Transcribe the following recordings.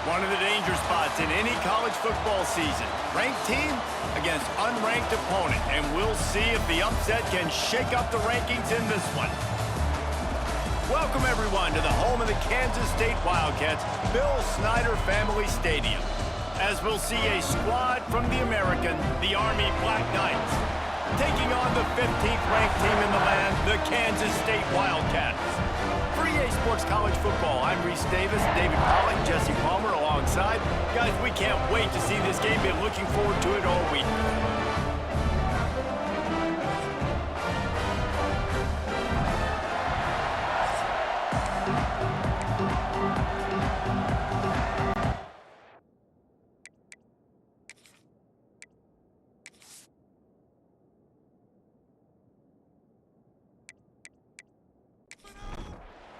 One of the danger spots in any college football season. Ranked team against unranked opponent. And we'll see if the upset can shake up the rankings in this one. Welcome, everyone, to the home of the Kansas State Wildcats, Bill Snyder Family Stadium. As we'll see a squad from the American, the Army Black Knights, taking on the 15th ranked team in the land, the Kansas State Wildcats. For EA Sports College Football, I'm Reese Davis, David Pollack, Jesse Palmer alongside. Guys, we can't wait to see this game. Been looking forward to it all week.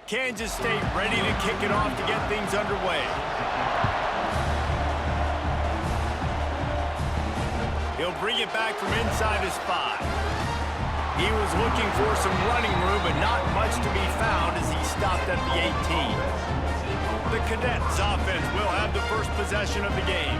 Kansas State ready to kick it off to get things underway. He'll bring it back from inside his 5. He was looking for some running room, but not much to be found as he stopped at the 18. The Cadets offense will have the first possession of the game.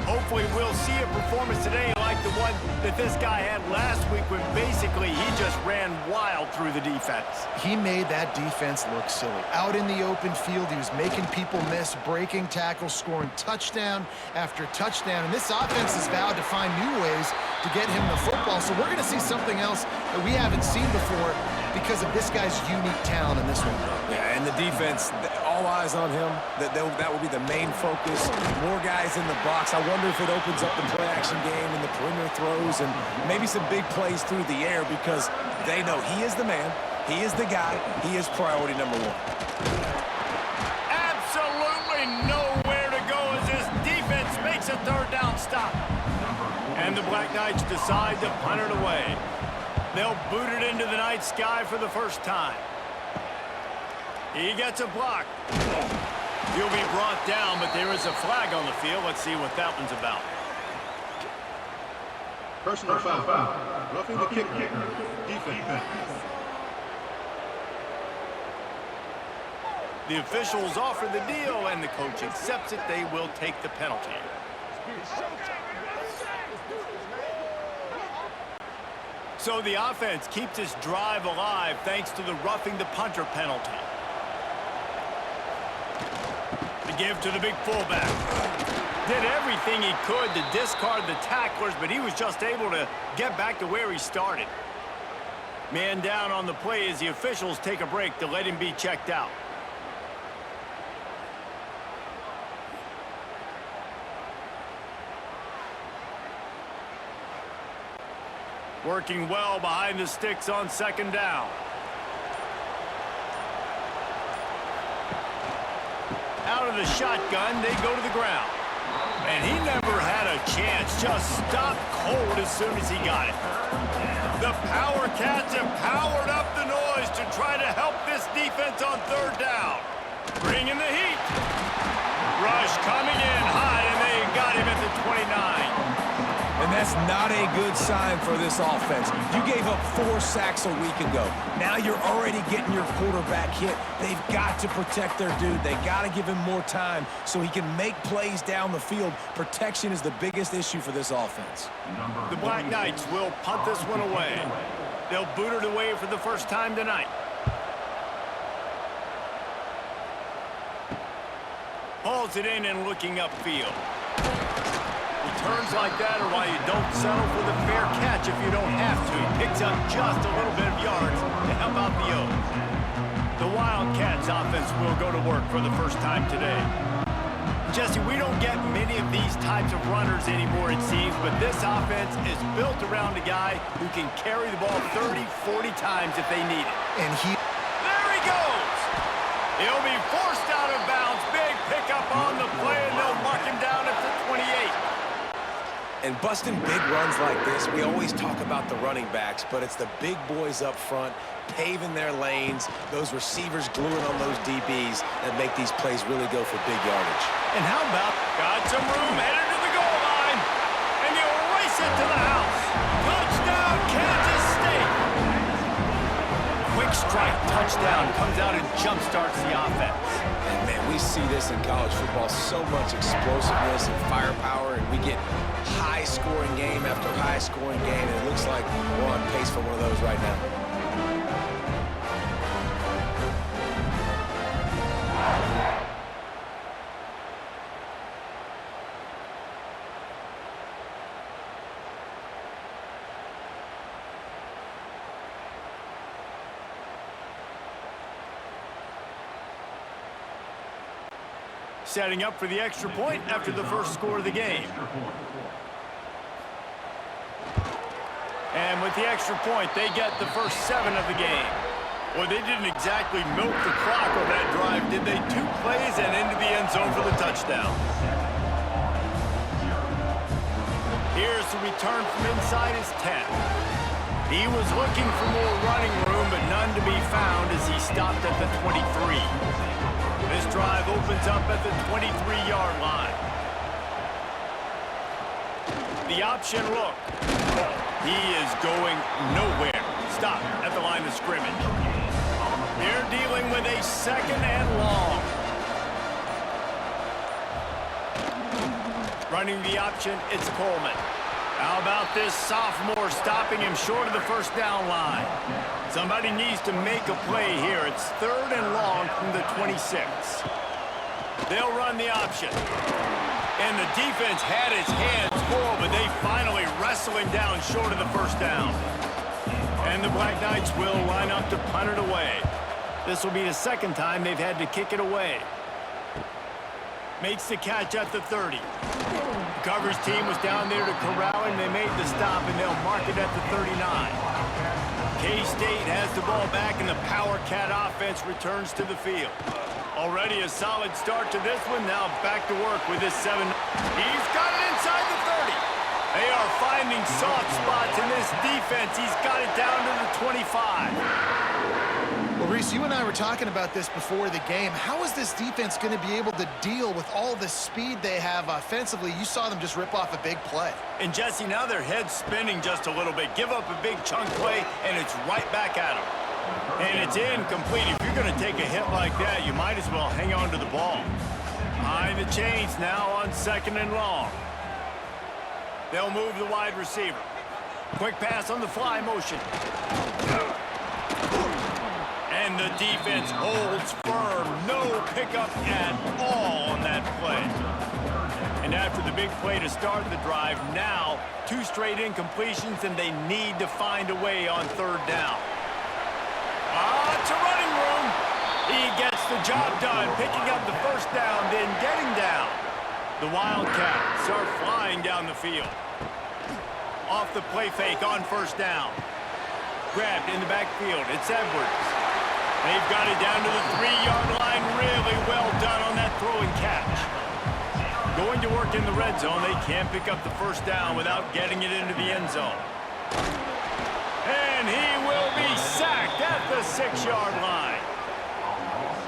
Hopefully we'll see a performance today like the one that this guy had last week when basically he just ran wild through the defense. He made that defense look silly. Out in the open field, he was making people miss, breaking tackles, scoring touchdown after touchdown. And this offense has vowed to find new ways to get him the football. So we're going to see something else that we haven't seen before because of this guy's unique talent in this one. Yeah, and the defense, all eyes on him. That will be the main focus. More guys in the box. I wonder if it opens up the play-action game and the perimeter throws and maybe some big plays through the air because they know he is the man, he is the guy, he is priority number 1. Absolutely nowhere to go as this defense makes a third down stop. And the Black Knights decide to punt it away. They'll boot it into the night sky for the first time. He gets a block. He'll be brought down, but there is a flag on the field. Let's see what that one's about. Personal foul. Roughing the kicker. Defense. The officials offer the deal, and the coach accepts it. They will take the penalty. So the offense keeps this drive alive thanks to the roughing the punter penalty. The give to the big fullback. Did everything he could to discard the tacklers, but he was just able to get back to where he started. Man down on the play as the officials take a break to let him be checked out. Working well behind the sticks on second down. Out of the shotgun, they go to the ground. And he never had a chance, just stopped cold as soon as he got it. The Power Cats have powered up the noise to try to help this defense on third down. Bringing the heat. Rush coming in high, and they got him at the 29. And that's not a good sign for this offense. You gave up 4 sacks a week ago. Now you're already getting your quarterback hit. They've got to protect their dude. They got to give him more time so he can make plays down the field. Protection is the biggest issue for this offense. The Black Knights will punt this one away. They'll boot it away for the first time tonight. Hauls it in and looking upfield. Returns like that are why you don't settle for the fair catch if you don't have to. He picks up just a little bit of yards to help out the O's. The Wildcats offense will go to work for the first time today. Jesse, we don't get many of these types of runners anymore, it seems, but this offense is built around a guy who can carry the ball 30, 40 times if they need it. And there he goes! He'll be forced out of bounds. Big pickup on the play, and they'll mark him down at the 28. And busting big runs like this, we always talk about the running backs, but it's the big boys up front, paving their lanes, those receivers gluing on those DBs that make these plays really go for big yardage. And how about, got some room, headed to the goal line, and you race it to the house. Touchdown, Kansas State! Quick strike touchdown comes out and jumpstarts the offense. And, man, we see this in college football, so much explosiveness and firepower, and we get high-scoring game after high-scoring game, and it looks like we're on pace for one of those right now. Setting up for the extra point after the first score of the game. And with the extra point, they get the first 7 of the game. Well, they didn't exactly milk the clock on that drive, did they? 2 plays and into the end zone for the touchdown. Here's the return from inside his 10. He was looking for more running room, but none to be found as he stopped at the 23. This drive opens up at the 23-yard line. The option look. He is going nowhere. Stop at the line of scrimmage. They're dealing with a 2nd and long. Running the option, it's Coleman. How about this sophomore stopping him short of the first down line? Somebody needs to make a play here. It's 3rd and long from the 26. They'll run the option. And the defense had its hands full, but they finally wrestle him down short of the first down. And the Black Knights will line up to punt it away. This will be the 2nd time they've had to kick it away. Makes the catch at the 30. The coverage team was down there to corral him. They made the stop, and they'll mark it at the 39. K-State has the ball back, and the Power Cat offense returns to the field. Already a solid start to this one. Now back to work with this 7. He's got it inside the 30. They are finding soft spots in this defense. He's got it down to the 25. Well, Reese, you and I were talking about this before the game. How is this defense going to be able to deal with all the speed they have offensively? You saw them just rip off a big play. And, Jesse, now their head's spinning just a little bit. Give up a big chunk play, and it's right back at them. And it's incomplete. If you're going to take a hit like that, you might as well hang on to the ball. Behind the chains now on 2nd and long. They'll move the wide receiver. Quick pass on the fly motion. And the defense holds firm. No pickup at all on that play. And after the big play to start the drive, now 2 straight incompletions, and they need to find a way on 3rd down. It's a running room. He gets the job done, picking up the first down, then getting down. The Wildcats are flying down the field. Off the play fake on 1st down. Grabbed in the backfield. It's Edwards. They've got it down to the 3-yard line. Really well done on that throwing catch. Going to work in the red zone. They can't pick up the first down without getting it into the end zone. And he will be sacked at the 6-yard line.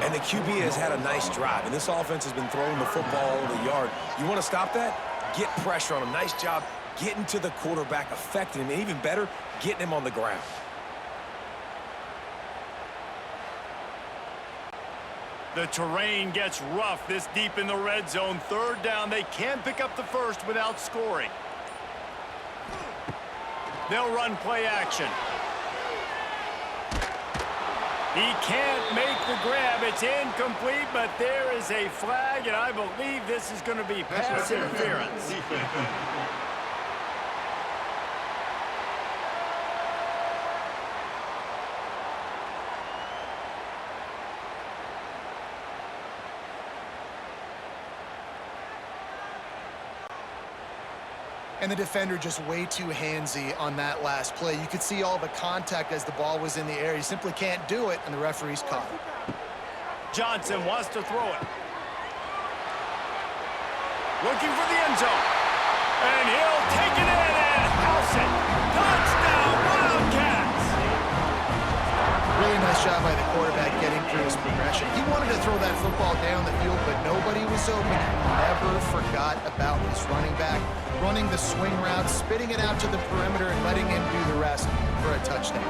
And the QB has had a nice drive, and this offense has been throwing the football all over the yard. You want to stop that? Get pressure on him. Nice job getting to the quarterback, affecting him, and even better, getting him on the ground. The terrain gets rough this deep in the red zone. 3rd down. They can't pick up the first without scoring. They'll run play action. He can't make the grab. It's incomplete, but there is a flag, and I believe this is going to be pass interference. And the defender just way too handsy on that last play. You could see all the contact as the ball was in the air. He simply can't do it, and the referee's caught it. Johnson wants to throw it. Looking for the end zone. And he'll take it in and house it. Touchdown, Wildcats! Really nice job by the quarterback getting through his progression. He wanted to throw that football down the field, but nobody was open. He never forgot about his running back, running the swing route, spitting it out to the perimeter, and letting him do the rest for a touchdown.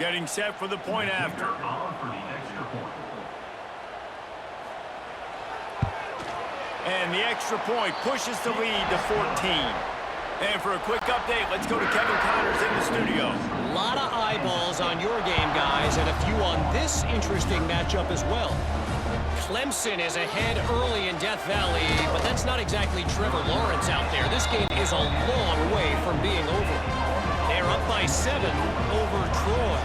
Getting set for the point after. And the extra point pushes the lead to 14. And for a quick update, let's go to Kevin Connors in the studio. A lot of eyeballs on your game, guys, and a few on this interesting matchup as well. Clemson is ahead early in Death Valley, but that's not exactly Trevor Lawrence out there. This game is a long way from being over. They're up by 7 over Troy.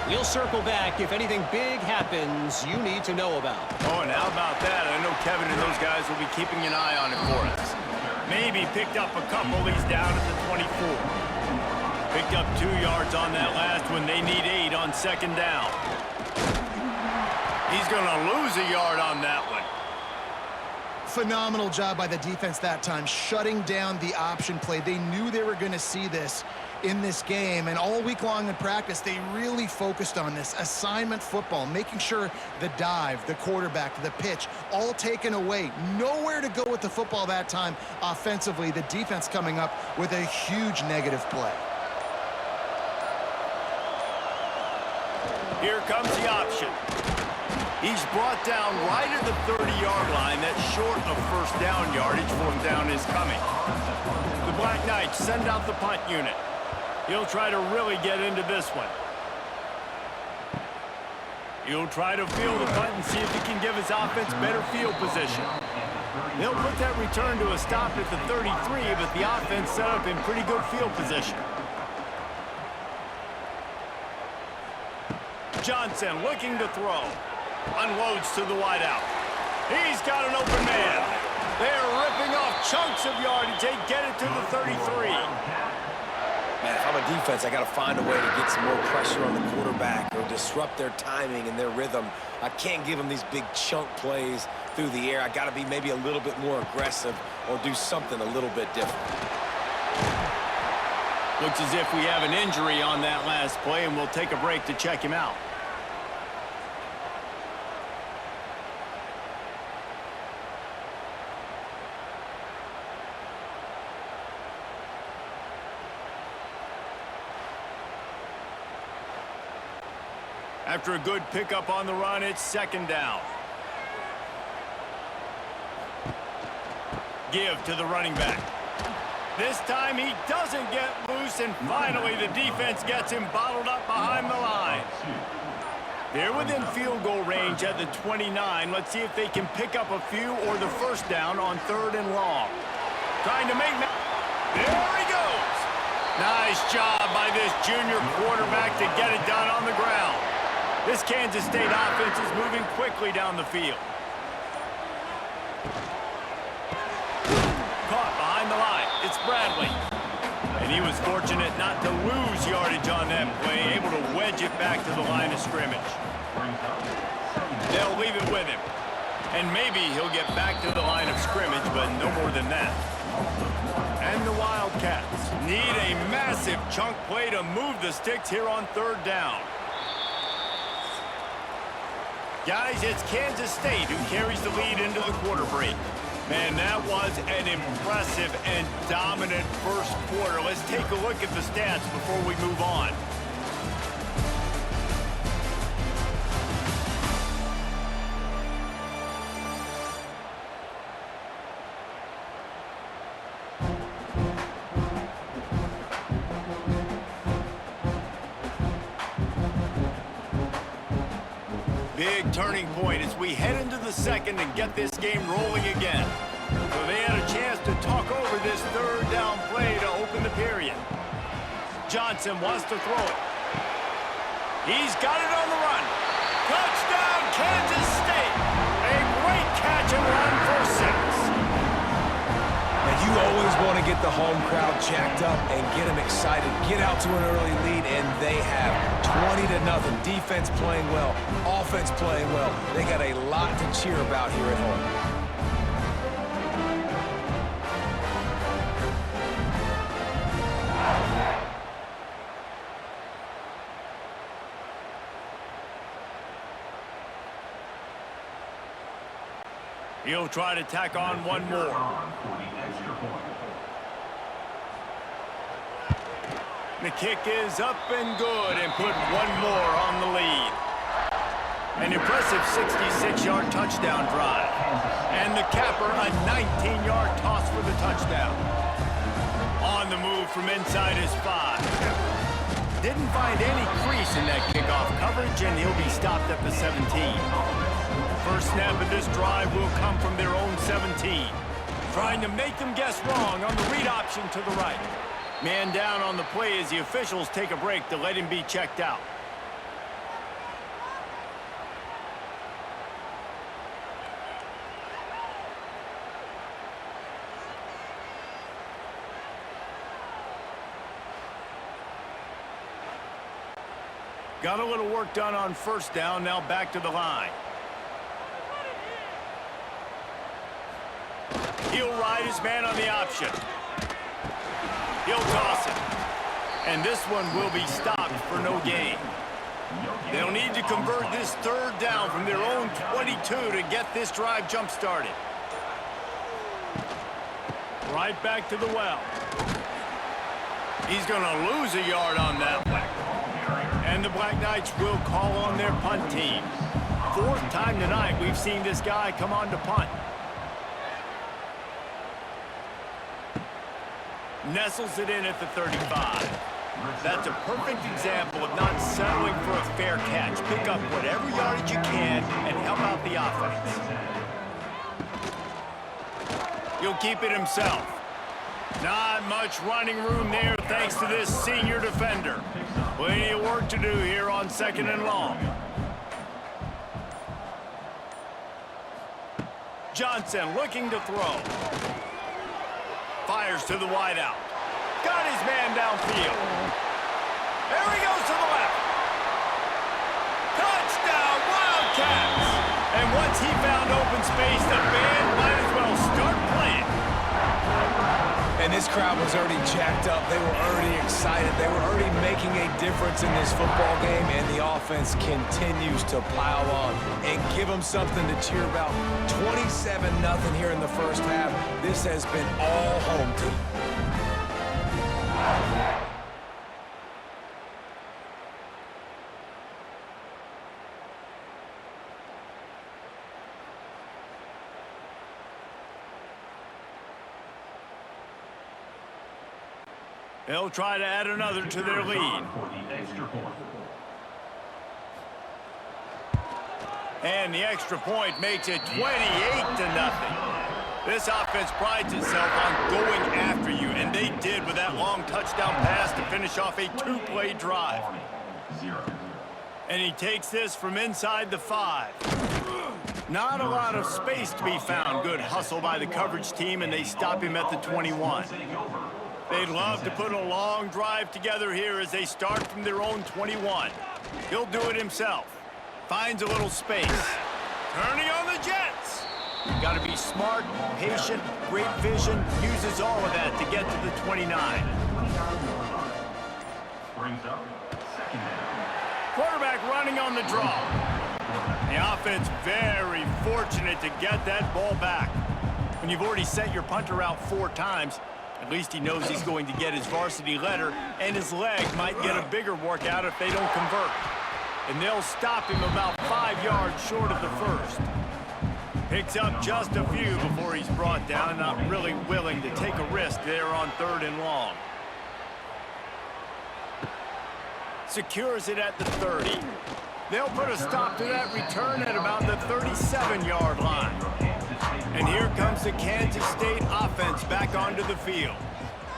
We'll circle back if anything big happens you need to know about. Oh, and how about that? I know Kevin and those guys will be keeping an eye on it for us. Maybe picked up a couple. He's down at the 24. Picked up 2 yards on that last one. They need 8 on second down. He's going to lose a yard on that one. Phenomenal job by the defense that time, shutting down the option play. They knew they were going to see this in this game, and all week long in practice, they really focused on this assignment football, making sure the dive, the quarterback, the pitch, all taken away. Nowhere to go with the football that time offensively. The defense coming up with a huge negative play. Here comes the option. He's brought down right at the 30-yard line. That's short of first down yardage. Fourth down is coming. The Black Knights send out the punt unit. He'll try to really get into this one. He'll try to field the punt and see if he can give his offense better field position. They'll put that return to a stop at the 33, but the offense set up in pretty good field position. Johnson looking to throw. Unloads to the wideout. He's got an open man. They're ripping off chunks of yardage. They get it to the 33. Man, if I'm a defense, I got to find a way to get some more pressure on the quarterback or disrupt their timing and their rhythm. I can't give them these big chunk plays through the air. I got to be maybe a little bit more aggressive or do something a little bit different. Looks as if we have an injury on that last play, and we'll take a break to check him out. After a good pickup on the run, it's second down. Give to the running back. This time he doesn't get loose, and finally the defense gets him bottled up behind the line. They're within field goal range at the 29. Let's see if they can pick up a few or the first down on 3rd and long. Trying to make... There he goes! Nice job by this junior quarterback to get it done on the ground. This Kansas State offense is moving quickly down the field. Caught behind the line. It's Bradley. And he was fortunate not to lose yardage on that play, able to wedge it back to the line of scrimmage. They'll leave it with him. And maybe he'll get back to the line of scrimmage, but no more than that. And the Wildcats need a massive chunk play to move the sticks here on 3rd down. Guys, it's Kansas State who carries the lead into the quarter break. Man, that was an impressive and dominant first quarter. Let's take a look at the stats before we move on. Big turning point as we head into the second and get this game rolling again. So they had a chance to talk over this 3rd down play to open the period. Johnson wants to throw it. He's got it on the run. Touchdown, Kansas State. A great catch and run for 6. And you always want to get the home crowd jacked up and get them excited. Get out to an early lead, and they have 20-0. Defense playing well, offense playing well. They got a lot to cheer about here at home. He'll try to tack on one more. The kick is up and good and put one more on the lead. An impressive 66-yard touchdown drive. And the capper, a 19-yard toss for the touchdown. On the move from inside his 5. Didn't find any crease in that kickoff coverage, and he'll be stopped at the 17. First snap of this drive will come from their own 17. Trying to make them guess wrong on the read option to the right. Man down on the play as the officials take a break to let him be checked out. Got a little work done on first down, now back to the line. He'll ride his man on the option. He'll toss it. And this one will be stopped for no gain. They'll need to convert this third down from their own 22 to get this drive jump-started. Right back to the well. He's going to lose a yard on that one. And the Black Knights will call on their punt team. Fourth time tonight we've seen this guy come on to punt. Nestles it in at the 35. That's a perfect example of not settling for a fair catch. Pick up whatever yardage you can and help out the offense. He'll keep it himself. Not much running room there thanks to this senior defender. Plenty of work to do here on 2nd and long. Johnson looking to throw. Fires to the wideout. Got his man downfield. There he goes to the left. Touchdown, Wildcats! And once he found open space, the band might as well start playing. And this crowd was already jacked up. They were already excited. They were already making a difference in this football game, and the offense continues to plow on and give them something to cheer about. 27-0 here in the first half. This has been all home team. They'll try to add another to their lead. And the extra point makes it 28-0. This offense prides itself on going after you, and they did with that long touchdown pass to finish off a 2-play drive. And he takes this from inside the 5. Not a lot of space to be found. Good hustle by the coverage team, and they stop him at the 21. They'd love to put a long drive together here as they start from their own 21. He'll do it himself. Finds a little space. Turning on the Jets. You've got to be smart, patient, great vision. Uses all of that to get to the 29. Quarterback running on the draw. The offense very fortunate to get that ball back. When you've already set your punter out 4 times, at least he knows he's going to get his varsity letter, and his leg might get a bigger workout if they don't convert. And they'll stop him about 5 yards short of the first. Picks up just a few before he's brought down, not really willing to take a risk there on 3rd and long. Secures it at the 30. They'll put a stop to that return at about the 37-yard line. And here comes the Kansas State offense back onto the field.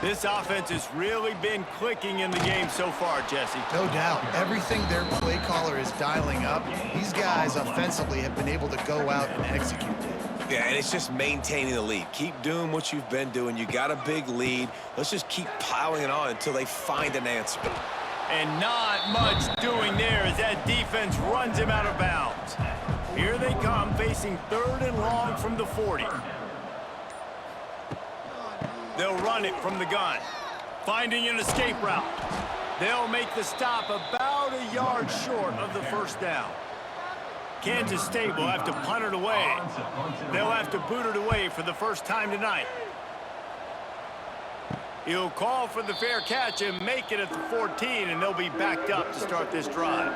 This offense has really been clicking in the game so far, Jesse. No doubt. Everything their play caller is dialing up, these guys offensively have been able to go out and execute it. Yeah, and it's just maintaining the lead. Keep doing what you've been doing. You got a big lead. Let's just keep plowing it on until they find an answer. And not much doing there as that defense runs him out of bounds. Here they come, facing 3rd and long from the 40. They'll run it from the gun, finding an escape route. They'll make the stop about a yard short of the first down. Kansas State will have to punt it away. They'll have to boot it away for the first time tonight. He'll call for the fair catch and make it at the 14, and they'll be backed up to start this drive.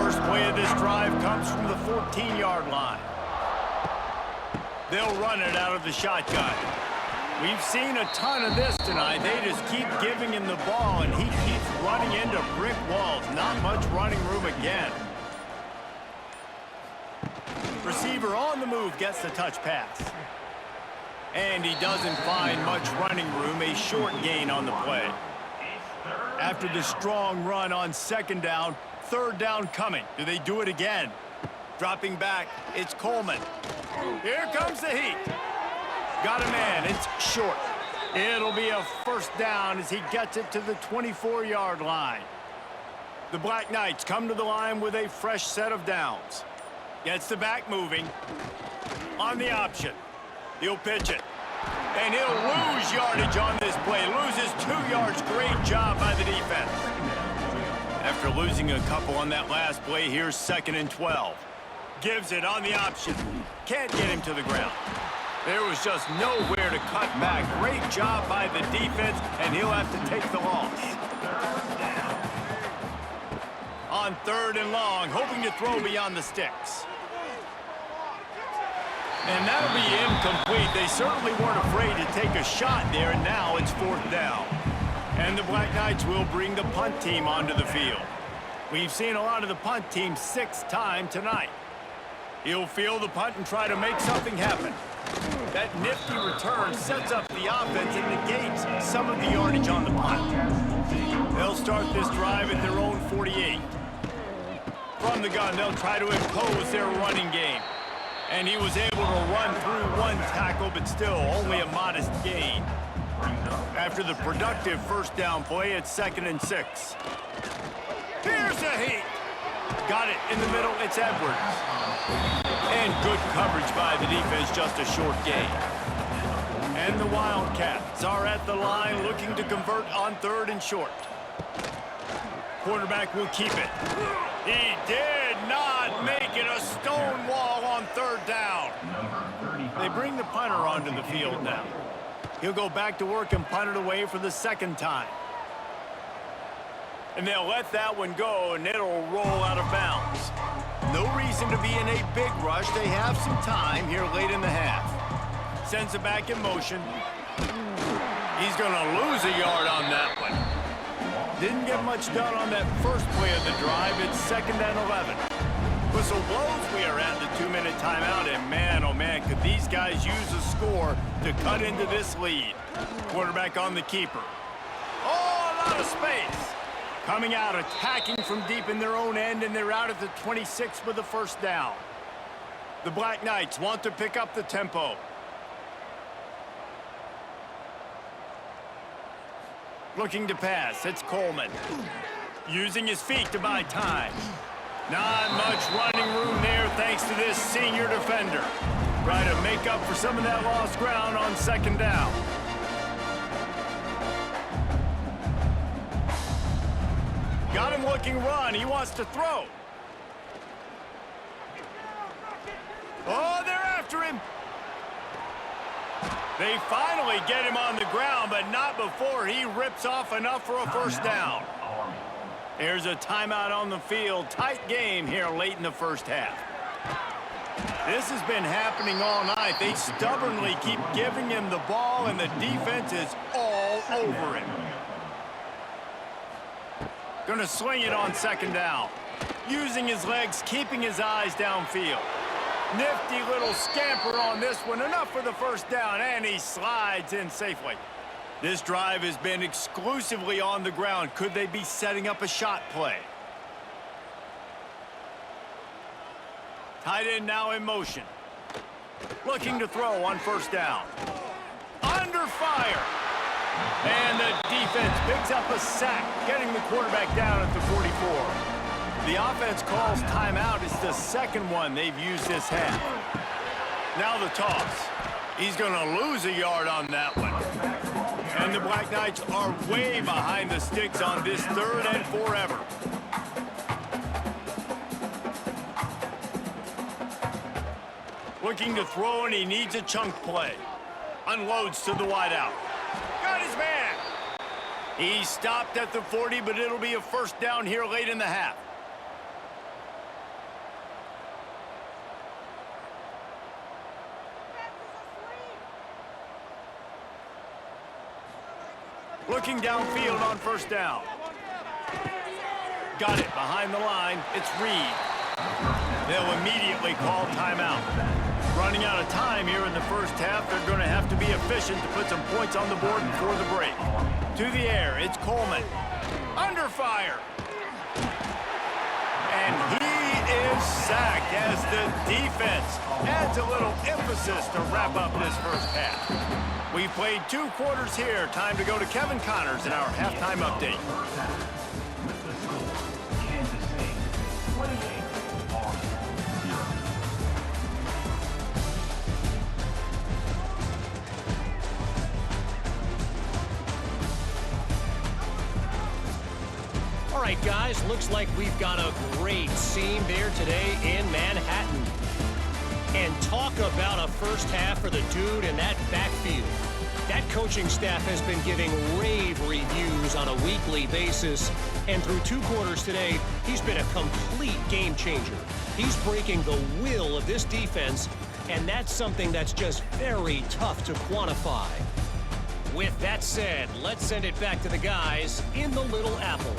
First play of this drive comes from the 14-yard line. They'll run it out of the shotgun. We've seen a ton of this tonight. They just keep giving him the ball, and he keeps running into brick walls. Not much running room again. Receiver on the move gets the touch pass. And he doesn't find much running room, a short gain on the play. After the strong run on second down, third down coming. Do they do it again? Dropping back, it's Coleman. Here comes the heat. Got a man, it's short. It'll be a first down as he gets it to the 24-yard line. The Black Knights come to the line with a fresh set of downs. Gets the back moving. On the option. He'll pitch it. And he'll lose yardage on this play. Loses 2 yards. Great job by the defense. After losing a couple on that last play, here's 2nd and 12. Gives it on the option. Can't get him to the ground. There was just nowhere to cut back. Great job by the defense, and he'll have to take the loss. On 3rd and long, hoping to throw beyond the sticks. And that'll be incomplete. They certainly weren't afraid to take a shot there, and now it's 4th down. And the Black Knights will bring the punt team onto the field. We've seen a lot of the punt team 6th time tonight. He'll field the punt and try to make something happen. That nifty return sets up the offense and negates some of the yardage on the punt. They'll start this drive at their own 48. From the gun, they'll try to impose their running game. And he was able to run through 1 tackle, but still only a modest gain. After the productive first down play, it's 2nd and 6. Here's the heat. Got it in the middle, it's Edwards. And good coverage by the defense, just a short gain. And the Wildcats are at the line looking to convert on 3rd and short. Quarterback will keep it. He did not make it, a stone wall on 3rd down. They bring the punter onto the field now. He'll go back to work and punt it away for the 2nd time. And they'll let that one go, and it'll roll out of bounds. No reason to be in a big rush. They have some time here late in the half. Sends it back in motion. He's going to lose a yard on that one. Didn't get much done on that first play of the drive. It's 2nd and 11. Whistle blows. We are at the 2-minute timeout, and man, oh man, could these guys use a score to cut into this lead. Quarterback on the keeper. Oh, a lot of space. Coming out, attacking from deep in their own end, and they're out at the 26 with the first down. The Black Knights want to pick up the tempo. Looking to pass, it's Coleman. Using his feet to buy time. Not much running room there thanks to this senior defender. Try to make up for some of that lost ground on 2nd down. Got him looking run. He wants to throw. Oh, they're after him. They finally get him on the ground, but not before he rips off enough for a first down. There's a timeout on the field. Tight game here late in the first half. This has been happening all night. They stubbornly keep giving him the ball, and the defense is all over him. Going to swing it on 2nd down. Using his legs, keeping his eyes downfield. Nifty little scamper on this one. Enough for the first down, and he slides in safely. This drive has been exclusively on the ground. Could they be setting up a shot play? Tight end now in motion. Looking to throw on first down. Under fire. And the defense picks up a sack, getting the quarterback down at the 44. The offense calls timeout. It's the 2nd one they've used this half. Now the toss. He's going to lose a yard on that one. And the Black Knights are way behind the sticks on this 3rd and forever. Looking to throw, and he needs a chunk play. Unloads to the wideout. Got his man. He stopped at the 40, but it'll be a first down here late in the half. Looking downfield on first down. Got it behind the line. It's Reed. They'll immediately call timeout. Running out of time here in the first half. They're going to have to be efficient to put some points on the board before the break. To the air, it's Coleman. Under fire. And he is sacked as the defense adds a little emphasis to wrap up this first half. We played 2 quarters here. Time to go to Kevin Connors in our halftime update. All right, guys, looks like we've got a great scene there today in Manhattan. And talk about a first half for the dude in that backfield. That coaching staff has been giving rave reviews on a weekly basis. And through 2 quarters today, he's been a complete game changer. He's breaking the will of this defense, and that's something that's just very tough to quantify. With that said, let's send it back to the guys in the Little Apple.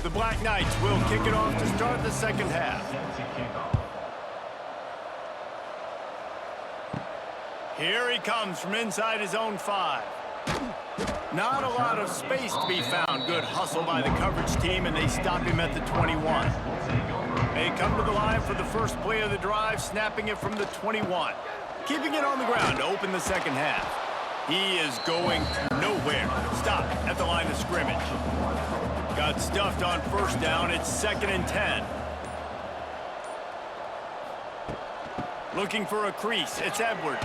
The Black Knights will kick it off to start the second half. Here he comes from inside his own 5. Not a lot of space to be found. Good hustle by the coverage team, and they stop him at the 21. They come to the line for the first play of the drive, snapping it from the 21. Keeping it on the ground to open the second half. He is going nowhere. Stop at the line of scrimmage. Got stuffed on first down. It's 2nd and 10. Looking for a crease. It's Edwards.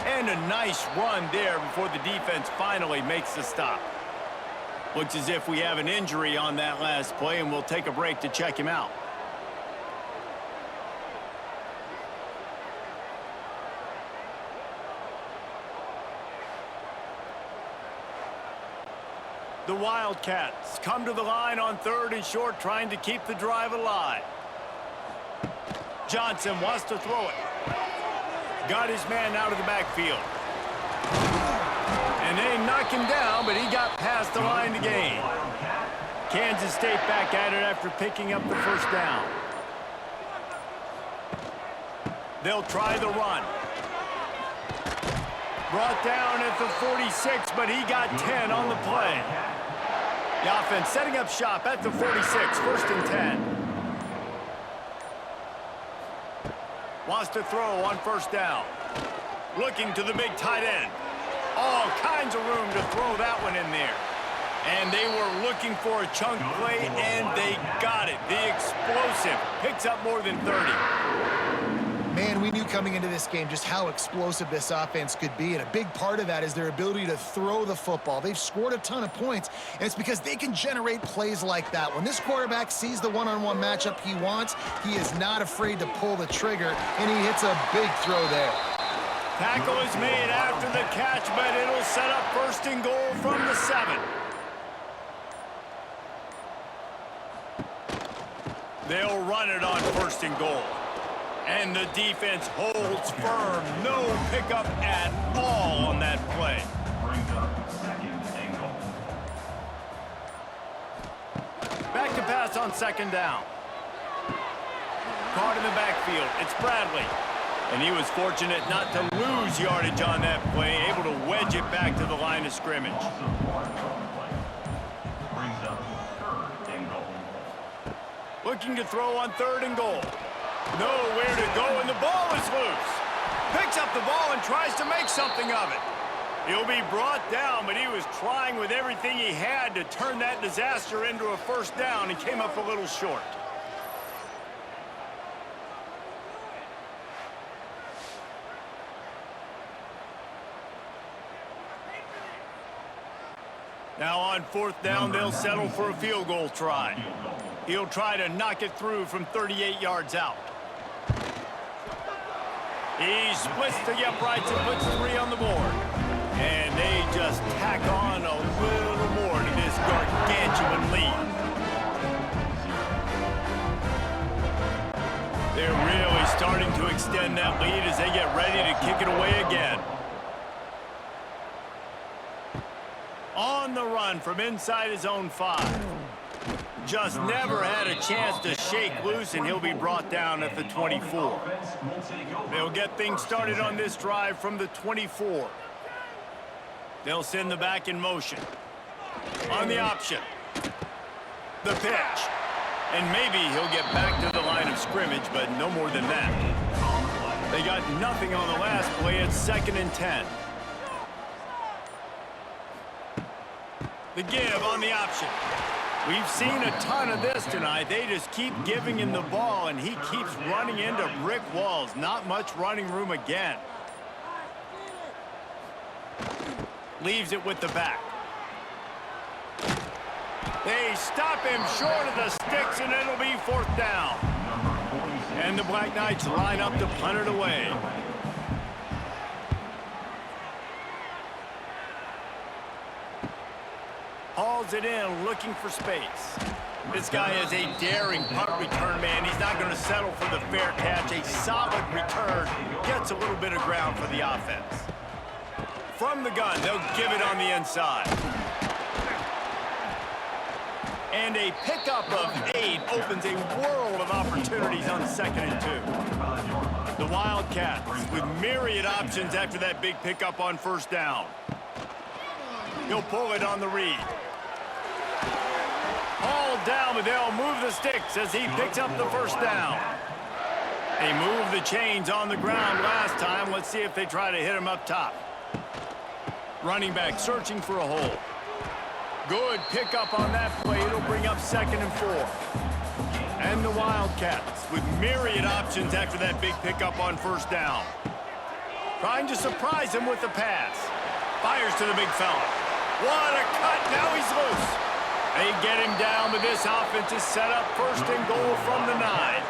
And a nice run there before the defense finally makes the stop. Looks as if we have an injury on that last play, and we'll take a break to check him out. The Wildcats come to the line on 3rd and short, trying to keep the drive alive. Johnson wants to throw it. Got his man out of the backfield. And they knock him down, but he got past the line to gain. Kansas State back at it after picking up the first down. They'll try the run. Brought down at the 46, but he got 10 on the play. The offense setting up shop at the 46, 1st and 10. Wants to throw on first down. Looking to the big tight end. All kinds of room to throw that one in there. And they were looking for a chunk play, and they got it. The explosive picks up more than 30. Man, we knew coming into this game just how explosive this offense could be, and a big part of that is their ability to throw the football. They've scored a ton of points, and it's because they can generate plays like that. When this quarterback sees the one-on-one matchup he wants, he is not afraid to pull the trigger, and he hits a big throw there. Tackle is made after the catch, but it'll set up 1st and goal from the 7. They'll run it on 1st and goal. And the defense holds firm. No pickup at all on that play. Back to pass on 2nd down. Caught in the backfield. It's Bradley. And he was fortunate not to lose yardage on that play, able to wedge it back to the line of scrimmage. Looking to throw on 3rd and goal. Nowhere to go, and the ball is loose. Picks up the ball and tries to make something of it. He'll be brought down, but he was trying with everything he had to turn that disaster into a first down and came up a little short. Now on 4th down, they'll settle for a field goal try. He'll try to knock it through from 38 yards out. He splits the uprights and puts 3 on the board. And they just tack on a little more to this gargantuan lead. They're really starting to extend that lead as they get ready to kick it away again. On the run from inside his own 5. Just never had a chance to shake loose, and he'll be brought down at the 24. They'll get things started on this drive from the 24. They'll send the back in motion. On the option. The pitch. And maybe he'll get back to the line of scrimmage, but no more than that. They got nothing on the last play. It's 2nd and 10. The give on the option. We've seen a ton of this tonight. They just keep giving him the ball, and he keeps running into brick walls. Not much running room again. Leaves it with the back. They stop him short of the sticks, and it'll be 4th down. And the Black Knights line up to punt it away. Hauls it in, looking for space. This guy is a daring punt return man. He's not going to settle for the fair catch. A solid return gets a little bit of ground for the offense. From the gun, they'll give it on the inside. And a pickup of 8 opens a world of opportunities on 2nd and 2. The Wildcats with myriad options after that big pickup on 1st down. He'll pull it on the read. All down, but they'll move the sticks as he picks up the 1st down. They moved the chains on the ground last time. Let's see if they try to hit him up top. Running back searching for a hole. Good pickup on that play. It'll bring up 2nd and 4. And the Wildcats with myriad options after that big pickup on 1st down. Trying to surprise him with the pass. Fires to the big fella. What a cut. Now he's loose. They get him down, but this offense is set up 1st and goal from the 9.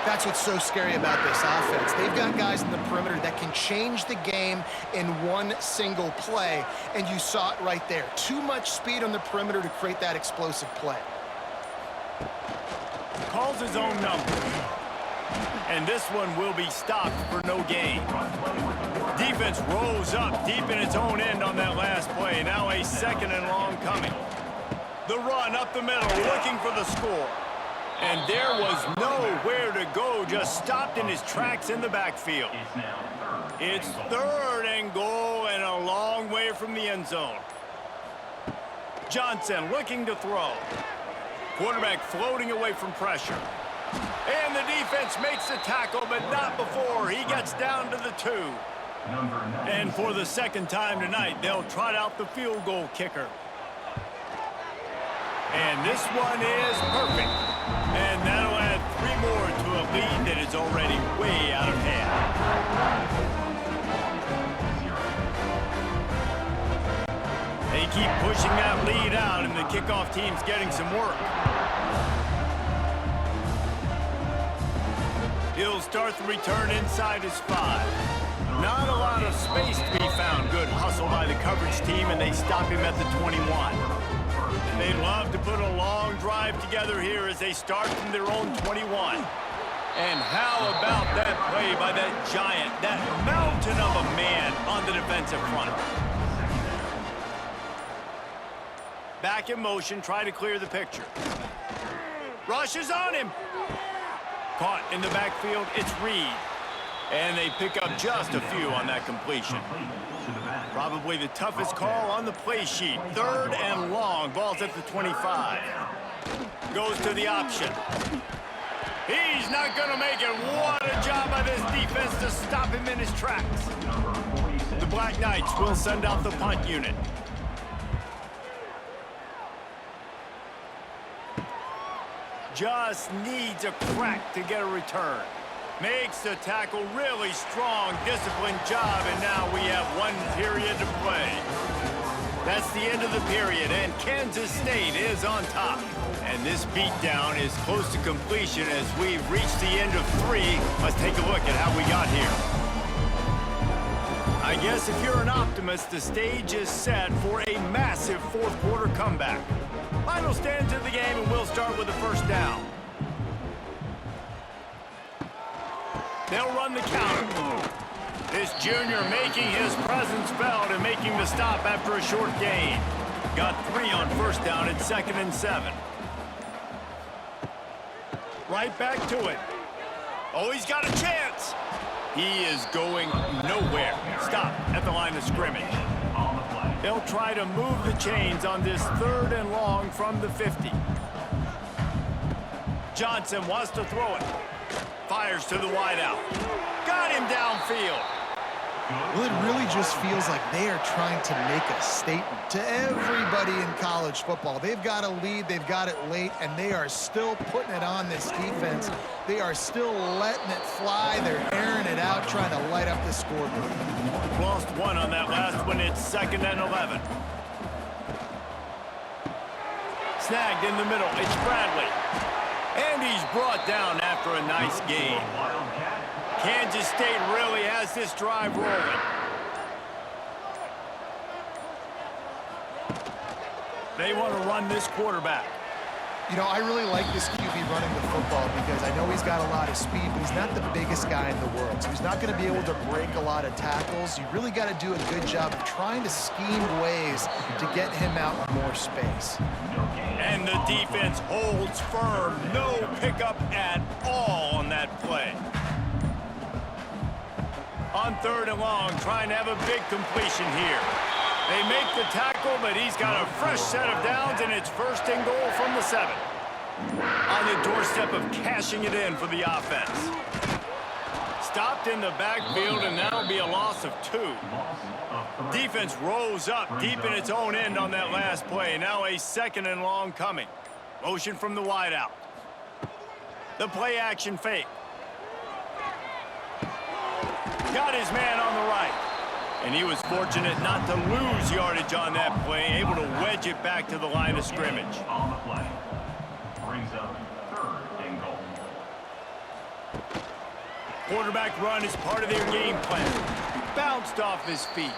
That's what's so scary about this offense. They've got guys in the perimeter that can change the game in one single play, and you saw it right there. Too much speed on the perimeter to create that explosive play. Calls his own number. And this one will be stopped for no gain. Defense rose up deep in its own end on that last play. Now a 2nd and long coming. The run up the middle, looking for the score. And there was nowhere to go, just stopped in his tracks in the backfield. It's 3rd and goal and a long way from the end zone. Johnson looking to throw. Quarterback floating away from pressure. And the defense makes the tackle, but not before he gets down to the 2. And for the 2nd time tonight, they'll trot out the field goal kicker. And this one is perfect. And that'll add 3 more to a lead that is already way out of hand. They keep pushing that lead out, and the kickoff team's getting some work. He'll start the return inside his 5. Not a lot of space to be found. Good hustle by the coverage team, and they stop him at the 21. They'd love to put a long drive together here as they start from their own 21. And how about that play by that giant, that mountain of a man on the defensive front. Back in motion, try to clear the picture. Rushes on him. Caught in the backfield, it's Reed. And they pick up just a few on that completion. Probably the toughest call on the play sheet. 3rd and long. Ball's at the 25. Goes to the option. He's not going to make it. What a job by this defense to stop him in his tracks. The Black Knights will send out the punt unit. Just needs a crack to get a return. Makes the tackle really strong, disciplined job, and now we have 1 period to play. That's the end of the period, and Kansas State is on top. And this beatdown is close to completion as we've reached the end of 3. Let's take a look at how we got here. I guess if you're an optimist, the stage is set for a massive fourth quarter comeback. Final stands of the game, and we'll start with the first down. They'll run the counter. This junior making his presence felt and making the stop after a short gain. Got 3 on first down at 2nd and 7. Right back to it. Oh, he's got a chance. He is going nowhere. Stop at the line of scrimmage. They'll try to move the chains on this 3rd and long from the 50. Johnson wants to throw it. Fires to the wideout. Got him downfield. Well, it really just feels like they are trying to make a statement to everybody in college football. They've got a lead, they've got it late, and they are still putting it on this defense. They are still letting it fly. They're airing it out, trying to light up the scoreboard. Lost 1 on that last one. It's 2nd and 11. Snagged in the middle. It's Bradley. And he's brought down after a nice gain. Kansas State really has this drive rolling. They want to run this quarterback. You know, I really like this QB running the football because I know he's got a lot of speed, but he's not the biggest guy in the world. So he's not going to be able to break a lot of tackles. You really got to do a good job of trying to scheme ways to get him out with more space. And the defense holds firm. No pickup at all on that play. On 3rd and long, trying to have a big completion here. They make the tackle, but he's got a fresh set of downs, and it's 1st and goal from the 7. On the doorstep of cashing it in for the offense. Stopped in the backfield, and that'll be a loss of 2. Defense rose up deep in its own end on that last play. Now a 2nd and long coming. Motion from the wideout. The play action fake. Got his man on the right. And he was fortunate not to lose yardage on that play, able to wedge it back to the line of scrimmage. On the play. Brings up 3rd and goal. Quarterback run is part of their game plan. Bounced off his feet.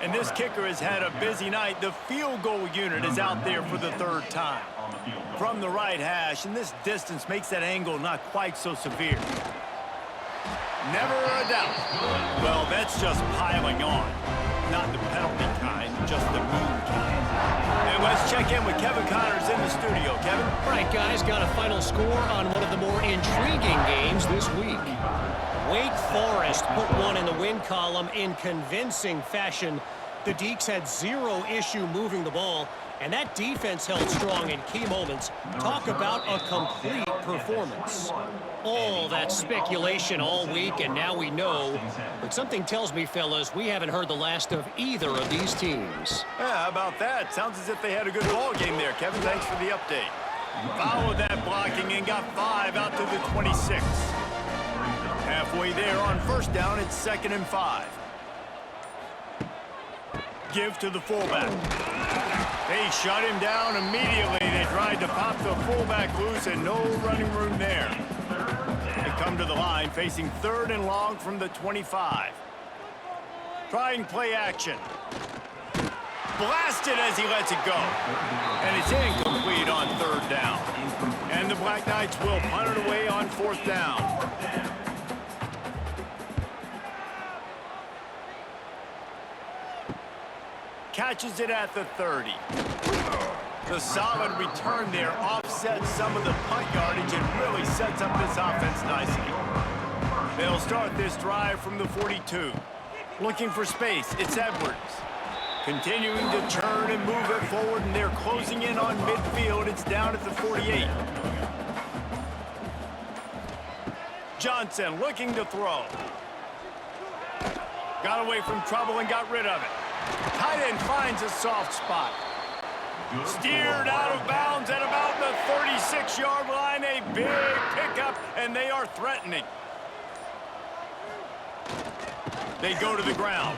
And this kicker has had a busy night. The field goal unit is out there for the 3rd time. From the right hash, and this distance makes that angle not quite so severe. Never a doubt. Well, that's just piling on. Not the penalty kind, just the mean kind. And let's check in with Kevin Connors in the studio. Kevin? Right, guys, got a final score on one of the more intriguing games this week. Wake Forest put one in the win column in convincing fashion. The Deacs had 0 issue moving the ball, and that defense held strong in key moments. Talk about a complete performance. All that speculation all week, and now we know. But something tells me, fellas, we haven't heard the last of either of these teams. Yeah, how about that? Sounds as if they had a good ball game there. Kevin, thanks for the update. Followed that blocking and got 5 out to the 26. Halfway there on first down, it's 2nd and 5. Give to the fullback. They shut him down immediately. They tried to pop the fullback loose and no running room there. They come to the line facing 3rd and long from the 25. Trying play action. Blasted as he lets it go. And it's incomplete on 3rd down. And the Black Knights will punt it away on 4th down. Catches it at the 30. The solid return there offsets some of the punt yardage and really sets up this offense nicely. They'll start this drive from the 42. Looking for space, it's Edwards. Continuing to turn and move it forward, and they're closing in on midfield. It's down at the 48. Johnson looking to throw. Got away from trouble and got rid of it. Tight end finds a soft spot. Steered out of bounds at about the 36-yard line. A big pickup, and they are threatening. They go to the ground.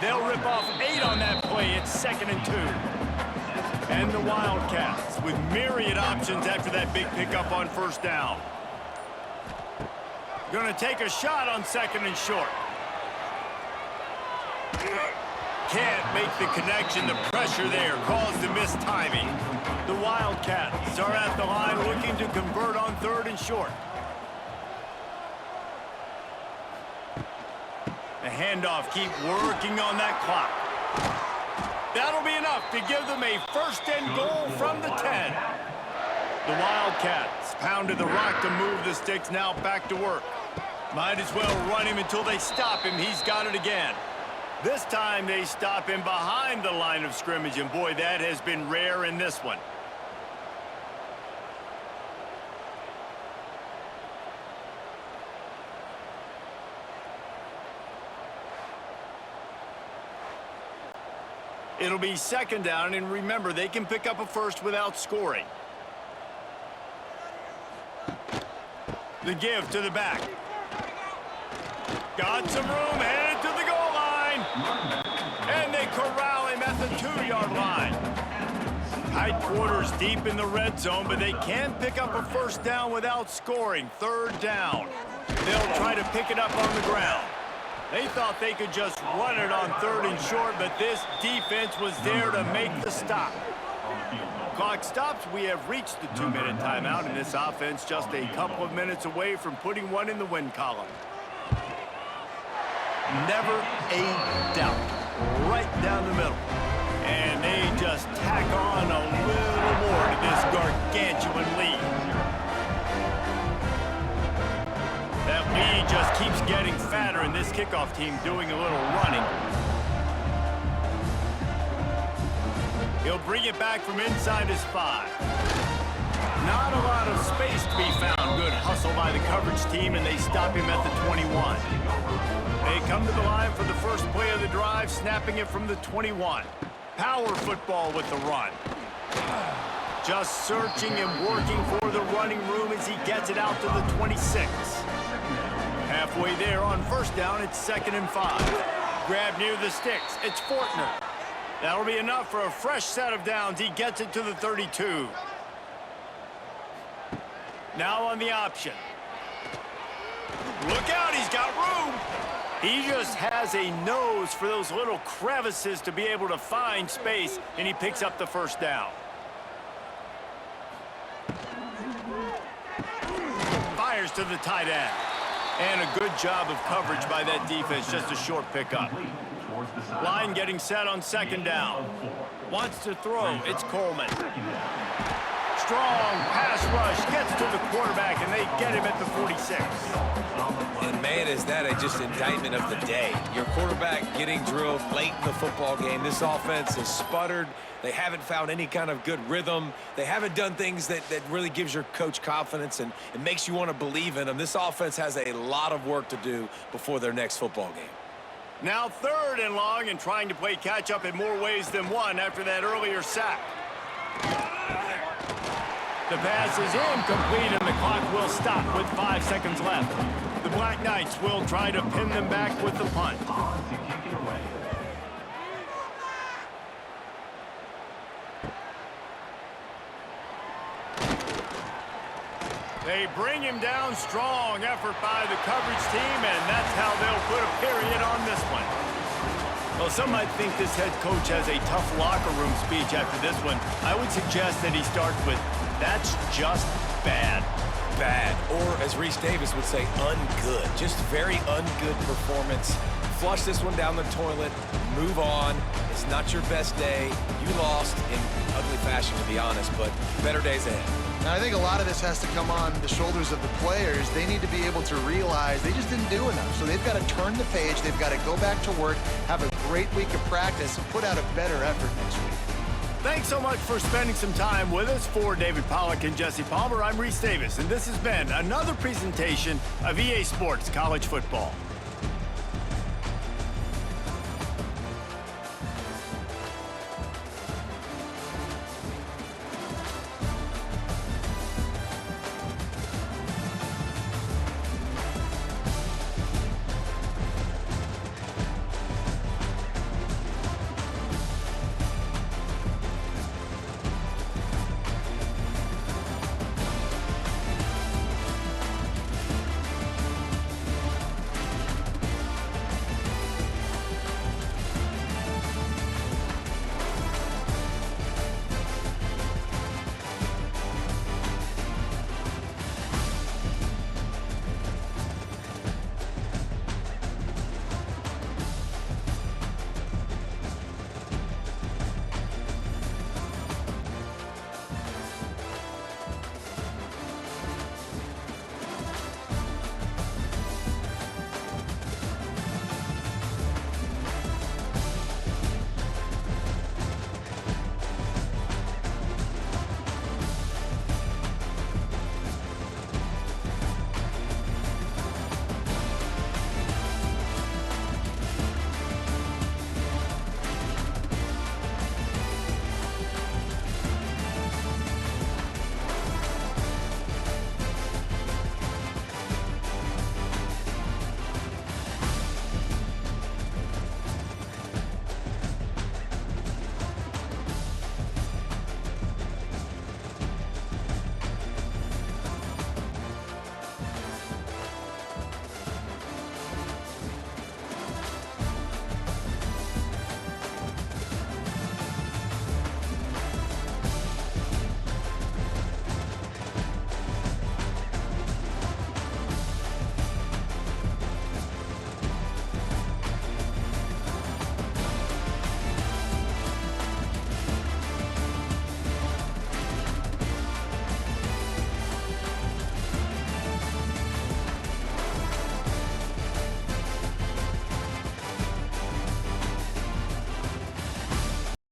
They'll rip off 8 on that play. It's 2nd and 2. And the Wildcats with myriad options after that big pickup on 1st down. Going to take a shot on 2nd and short. Can't make the connection. The pressure there caused the mistiming. The Wildcats are at the line looking to convert on 3rd and short. The handoff, keep working on that clock. That'll be enough to give them a 1st and goal from the 10. The Wildcats pounded the rock to move the sticks, now back to work. Might as well run him until they stop him. He's got it again. This time they stop him behind the line of scrimmage, and boy, that has been rare in this one. It'll be 2nd down, and remember, they can pick up a 1st without scoring. The give to the back. Got some room, headed to the goal line. And they corral him at the 2-yard line. Tight quarters deep in the red zone, but they can pick up a 1st down without scoring. 3rd down. They'll try to pick it up on the ground. They thought they could just run it on 3rd and short, but this defense was there to make the stop. Clock stops. We have reached the 2-minute timeout, and this offense just a couple of minutes away from putting one in the win column. Never a doubt. Right down the middle. And they just tack on a little more to this gargantuan lead. That lead just keeps getting fatter, and this kickoff team doing a little running. He'll bring it back from inside his 5. Not a lot of space to be found. Good hustle by the coverage team, and they stop him at the 21. They come to the line for the first play of the drive, snapping it from the 21. Power football with the run. Just searching and working for the running room as he gets it out to the 26. Halfway there on 1st down, it's 2nd and 5. Grab near the sticks. It's Fortner. That'll be enough for a fresh set of downs. He gets it to the 32. Now on the option. Look out, he's got room. He just has a nose for those little crevices to be able to find space, and he picks up the 1st down. Fires to the tight end. And a good job of coverage by that defense, just a short pickup. Line getting set on 2nd down. Wants to throw, it's Coleman. Strong pass rush, gets to the quarterback, and they get him at the 46. And man, is that just indictment of the day. Your quarterback getting drilled late in the football game. This offense has sputtered. They haven't found any kind of good rhythm. They haven't done things that really gives your coach confidence and it makes you want to believe in them. This offense has a lot of work to do before their next football game. Now 3rd and long, and trying to play catch-up in more ways than one after that earlier sack. The pass is incomplete, and the clock will stop with 5 seconds left. The Black Knights will try to pin them back with the punt. They bring him down. Strong effort by the coverage team, and that's how they'll put a period on this one. Well, some might think this head coach has a tough locker room speech after this one. I would suggest that he starts with, "That's just bad." Bad, or as Reese Davis would say, ungood. Just very ungood performance. Flush this one down the toilet, move on. It's not your best day. You lost in ugly fashion, to be honest, but better days ahead. Now, I think a lot of this has to come on the shoulders of the players. They need to be able to realize they just didn't do enough. So they've got to turn the page. They've got to go back to work, have a great week of practice, and put out a better effort next week. Thanks so much for spending some time with us. For David Pollack and Jesse Palmer, I'm Reese Davis, and this has been another presentation of EA Sports College Football.